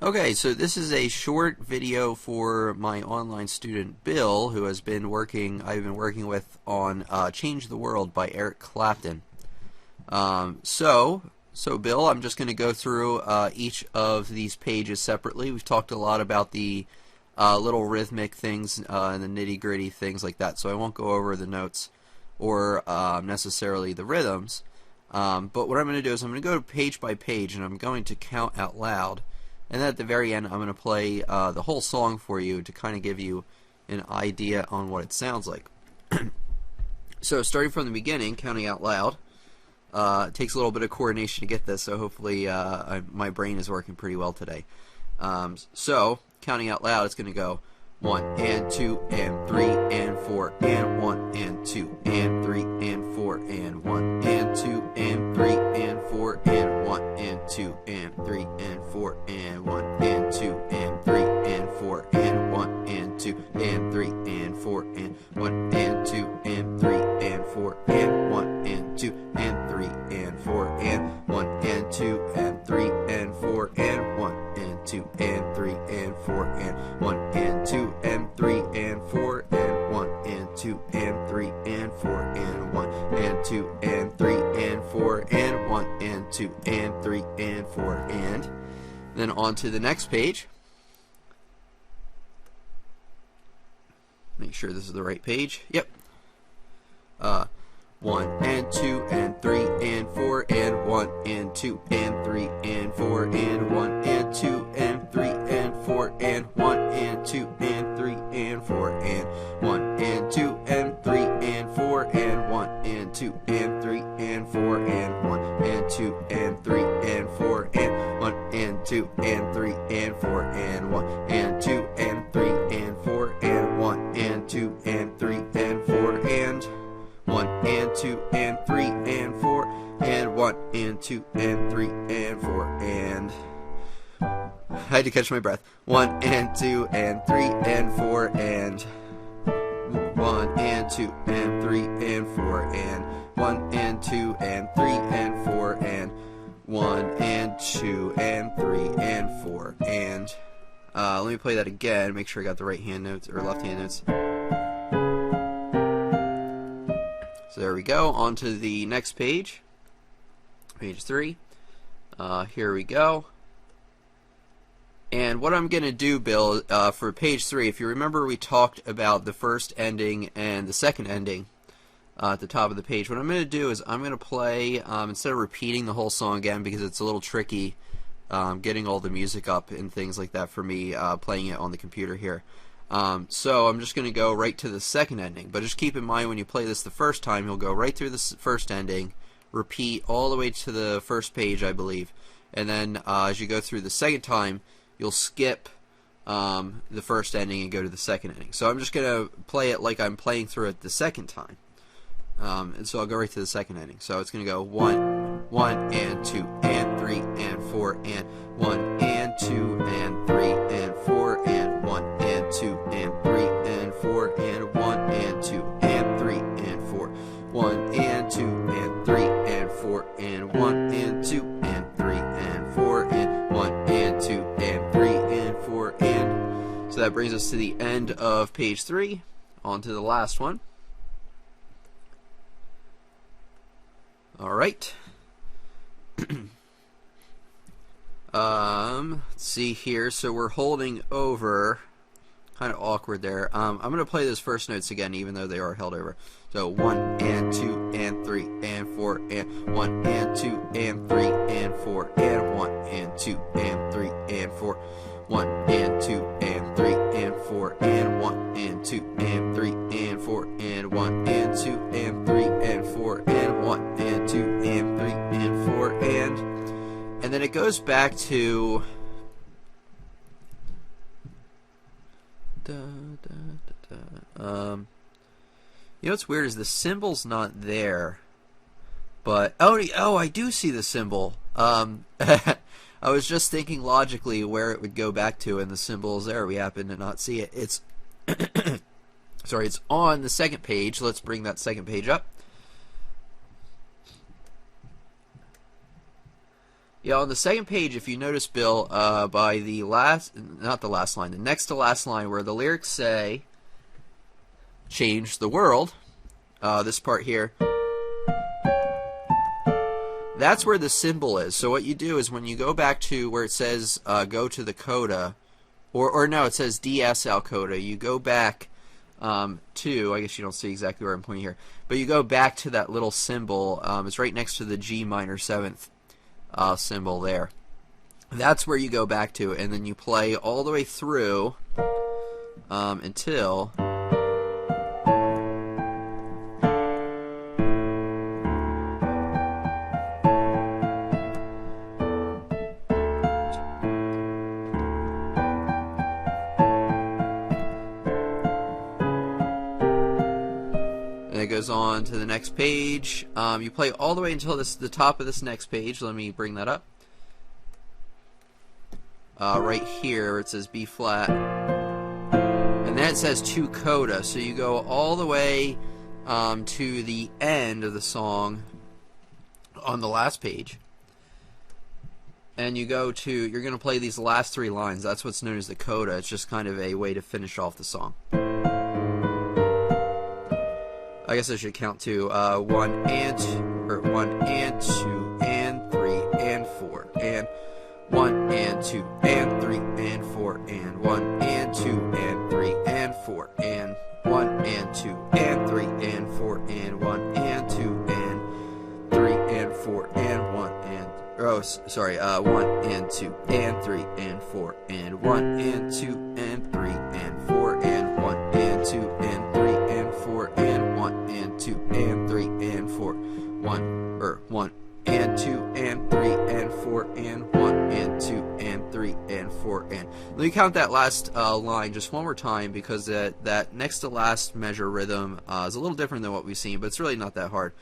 Okay, so this is a short video for my online student Bill, who has been I've been working with on Change the World by Eric Clapton. So Bill, I'm just going to go through each of these pages separately. We've talked a lot about the little rhythmic things and the nitty-gritty things like that, so I won't go over the notes or necessarily the rhythms. But what I'm going to do is I'm going to go page by page, and I'm going to count out loud. And then at the very end, I'm going to play the whole song for you to kind of give you an idea on what it sounds like. So starting from the beginning, counting out loud. It takes a little bit of coordination to get this, so hopefully my brain is working pretty well today. So counting out loud, it's going to go 1 and 2 and 3 and 4 and 1 and 2 and 3 and 4 and 1 and 2 and 3 and 4 and 1 and 2 and 3 and 4 and 1 and 2 and 3 and 4 and 1 and 2 and 3 and 4 and 1 and 2 and 3 and 4 and 1 and 2 and 3 and 4 and 1 and 2 and 3 and 4 and 1 and 2 and 3 and 4 and 1 and 2 and 3 and 4 and 1 and 2 and 3 and 4 and 1 and 2 and 3 and 4 and 1 and 2 and 3 and 4 and then on to the next page. Make sure this is the right page. Yep. 1 and 2 and 3 and 4 and 1 and 2 and 3 and 4 and 1 and 2 and 3 and 4 and 1 and 2 and 3 and 4 and 1 and 2 and 3 and 4 and 1 and 2 and 3 and 4 and 1 and 2 and 3 and 4 and 1 and 2 and 3 and 4 and 1 and 2 and 3 and 4 and 1 and 2 and 3 and 4 and 1 and 2 and 3 and 4 and 1 and 2 and 3 and 4 and I had to catch my breath. 1 and 2 and 3 and 4 and 1 and 2 and 3 and 4 and 1 and 2 and 3 and 4 and 1 and 2 and 3 and 4 and let me play that again, make sure I got the right hand notes or left hand notes. So there we go, on to the next page, page 3. Here we go. And what I'm going to do, Bill, for page 3, if you remember we talked about the first ending and the second ending at the top of the page. What I'm going to do is I'm going to play, instead of repeating the whole song again because it's a little tricky getting all the music up and things like that for me playing it on the computer here. So I'm just going to go right to the second ending, but just keep in mind when you play this the first time, you'll go right through the first ending, repeat all the way to the first page, I believe, and then as you go through the second time, you'll skip the first ending and go to the second ending. So I'm just going to play it like I'm playing through it the second time, and so I'll go right to the second ending. So it's going to go 1, 1 and 2 and 3 and 4 and 1 and 2 and 3 and 4 and 1 and 2 and 3 and 4 and 1 and 2 and 3 and 4 1 and 2 and 3 and 4 and 1 and 2 and 3 and 4 and 1 and 2 and 3 and 4 and so that brings us to the end of page 3. On to the last one. Alright. Let's see here. So we're holding over. Kind of awkward there. I'm going to play those first notes again, even though they are held over. So 1 and 2 and 3 and 4 and 1 and 2 and 3 and 4 and 1 and 2 and 3 and 4 1 and 2 and 3 and 4 and 1 and 2 and 3 and 4 and 1 and 2 and 3 and 4 and 1 and 2 and 3 and 4 and then it goes back to you know what's weird is the symbol's not there, but oh I do see the symbol. I was just thinking logically where it would go back to, and the symbol is there. We happen to not see it. It's sorry, it's on the second page. Let's bring that second page up. Yeah, on the second page, if you notice, Bill, by the last, not the last line, the next to last line where the lyrics say, change the world, this part here, that's where the symbol is. So what you do is when you go back to where it says go to the coda, or no, it says DSL coda, you go back to, I guess you don't see exactly where I'm pointing here, but you go back to that little symbol. It's right next to the G minor 7th symbol there. That's where you go back to, and then you play all the way through until it goes on to the next page. You play all the way until the top of this next page. Let me bring that up. Right here it says B flat, and then it says to coda. So you go all the way to the end of the song on the last page, and you go to, you're going to play these last 3 lines. That's what's known as the coda. It's just kind of a way to finish off the song. I guess I should count to 1 and 2 and 3 and 4 and 1 and 2 and 3 and 4 and 1 and 2 and 3 and 4 and 1 and 2 and 3 and 4 and 1 and 2 and 3 and 4 and 1 and 1 and 2 and 3 and 4 and 1 and 2 and 3 and 4 and 1 and 2 and 3 and 4 and 1 and 2 and 3 and 4 1 and 2 and 3 and 4 and 1 and 2 and 3 and 4 and let me count that last line just one more time, because that next to last measure rhythm is a little different than what we've seen, but it's really not that hard.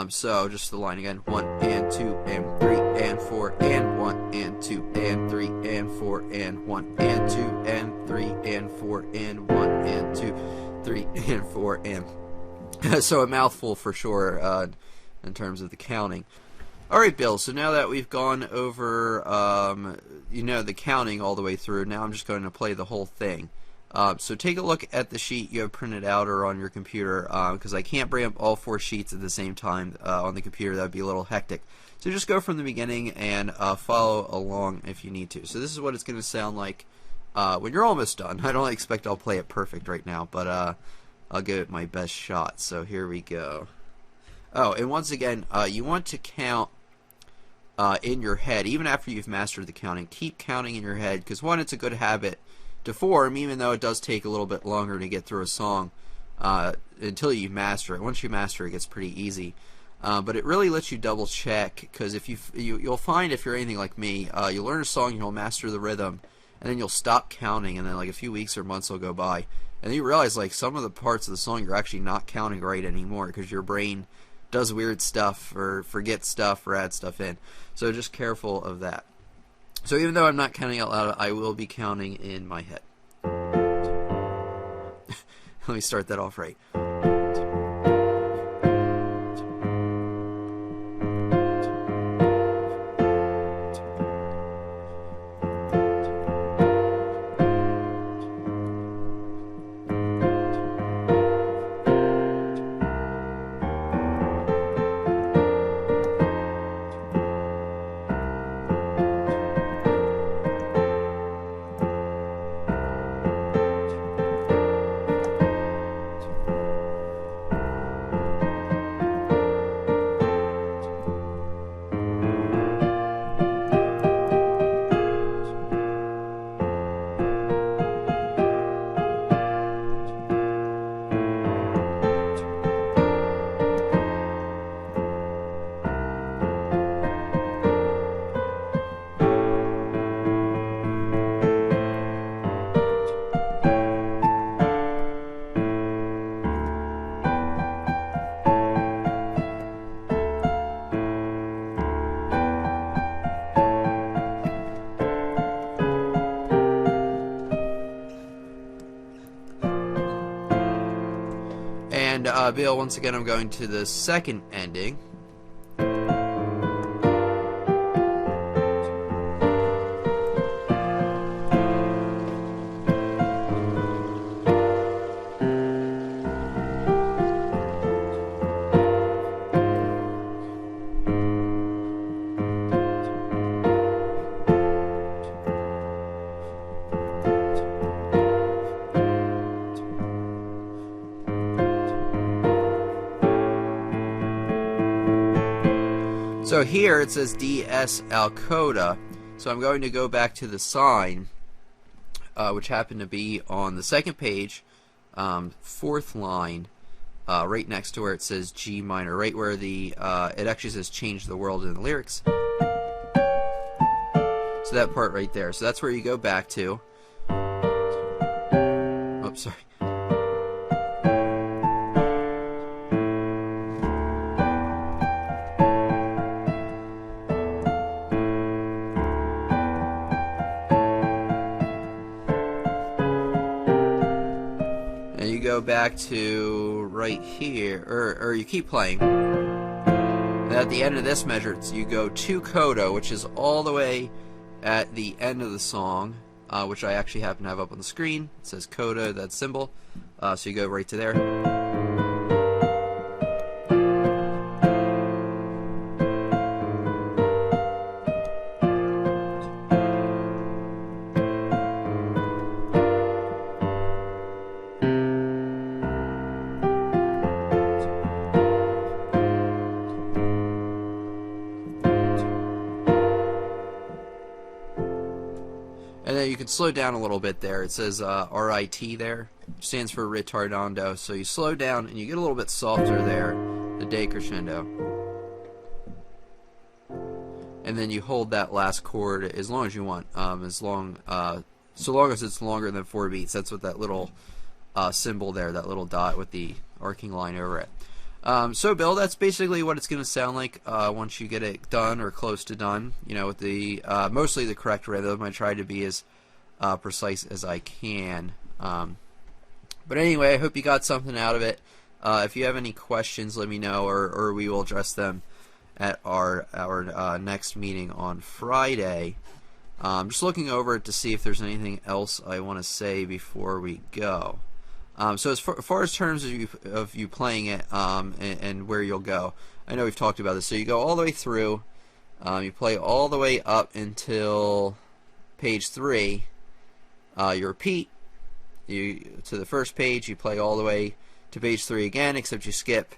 So just the line again: 1 and 2 and 3 and 4 and 1 and 2 and 3 and 4 and 1 and 2 and 3 and 4 and 1 and 2 3 and 4 and so a mouthful for sure in terms of the counting. Alright, Bill, so now that we've gone over the counting all the way through, now I'm just going to play the whole thing. So take a look at the sheet you have printed out or on your computer, because I can't bring up all 4 sheets at the same time on the computer. That would be a little hectic. So just go from the beginning and follow along if you need to. So this is what it's going to sound like when you're almost done. I don't expect I'll play it perfect right now, but I'll give it my best shot. So here we go. Oh, and once again, you want to count in your head, even after you've mastered the counting. Keep counting in your head, because one, it's a good habit to form, even though it does take a little bit longer to get through a song until you master it. Once you master it, it gets pretty easy. But it really lets you double check, because if you'll find, if you're anything like me, you'll learn a song, you'll master the rhythm, and then you'll stop counting, and then like a few weeks or months will go by, and then you realize like some of the parts of the song you're actually not counting right anymore, because your brain does weird stuff or forgets stuff or adds stuff in. So just careful of that. So even though I'm not counting out loud, I will be counting in my head. Let me start that off right. Bill, once again I'm going to the second ending. So here it says DS Al Coda. So I'm going to go back to the sign, which happened to be on the second page, fourth line, right next to where it says G minor, right where the it actually says change the world in the lyrics. So that part right there. So that's where you go back to. Oops, sorry. And you go back to right here, or you keep playing. And at the end of this measure, you go to coda, which is all the way at the end of the song, which I actually happen to have up on the screen. It says coda, that symbol. So you go right to there. And then you can slow down a little bit there. It says RIT there, which stands for ritardando. So you slow down and you get a little bit softer there, the decrescendo. And then you hold that last chord as long as you want, so long as it's longer than 4 beats. That's what that little symbol there, that little dot with the arcing line over it. So Bill, that's basically what it's going to sound like once you get it done or close to done. You know, with the mostly the correct rhythm. I try to be as precise as I can. But anyway, I hope you got something out of it. If you have any questions, let me know, or we will address them at our next meeting on Friday. Just looking over it to see if there's anything else I want to say before we go. So as far as terms of you playing it and where you'll go, I know we've talked about this. So you go all the way through, you play all the way up until page 3. You repeat to the first page. You play all the way to page 3 again, except you skip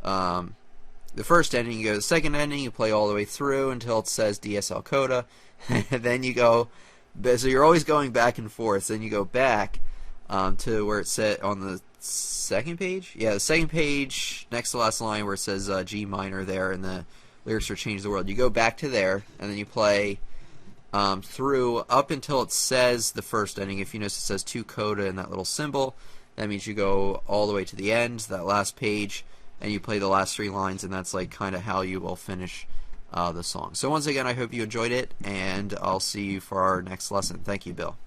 the first ending. You go to the second ending. You play all the way through until it says DSL Coda, and then you go. So you're always going back and forth. Then you go back to where it said on the second page. Yeah, the second page, next to the last line where it says G minor there, and the lyrics are change the world. You go back to there, and then you play through up until it says the first ending. If you notice, it says to coda and that little symbol. That means you go all the way to the end, that last page, and you play the last 3 lines, and that's like kind of how you will finish the song. So once again, I hope you enjoyed it, and I'll see you for our next lesson. Thank you, Bill.